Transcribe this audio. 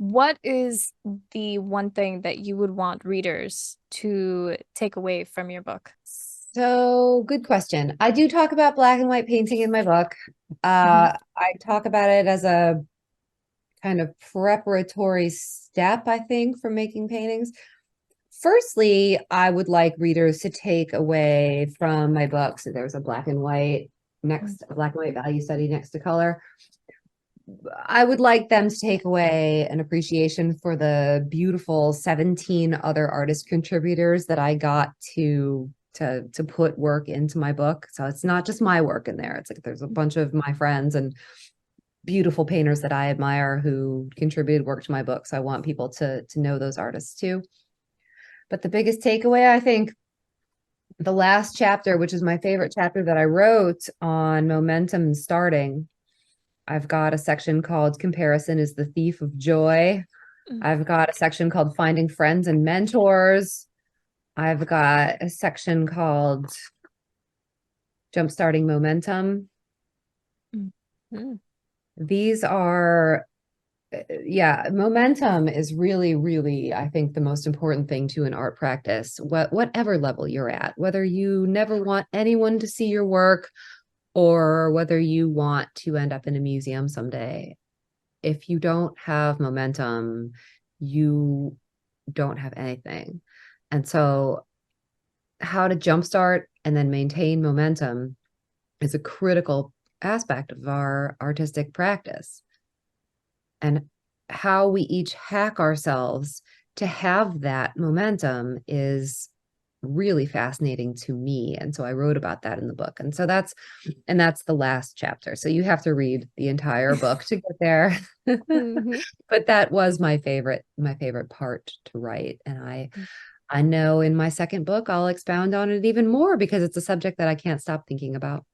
What is the one thing that you would want readers to take away from your book? So, good question. I do talk about black and white painting in my book. Mhm. I talk about it as a kind of preparatory step, I think, for making paintings. Firstly, I would like readers to take away from my book. So there's a black and white a black and white value study next to color. I would like them to take away an appreciation for the beautiful 17 other artist contributors that I got to put work into my book. So it's not just my work in there. It's like there's a bunch of my friends and beautiful painters that I admire who contributed work to my book. So I want people to know those artists too. But the biggest takeaway, I think, the last chapter, which is my favorite chapter that I wrote on momentum and starting, I've got a section called Comparison is the Thief of Joy. Mm. I've got a section called Finding Friends and Mentors. I've got a section called Jumpstarting Momentum. Mhm. These are, yeah, momentum is really, really, I think, the most important thing to an art practice, whatever level you're at, whether you never want anyone to see your work or whether you want to end up in a museum someday. If you don't have momentum, you don't have anything. And so, how to jumpstart and then maintain momentum is a critical aspect of our artistic practice. And how we each hack ourselves to have that momentum is really fascinating to me. And so I wrote about that in the book. And that's the last chapter. So you have to read the entire book to get there. Mhm. But that was my favorite part to write. And I know in my second book I'll expound on it even more because it's a subject that I can't stop thinking about.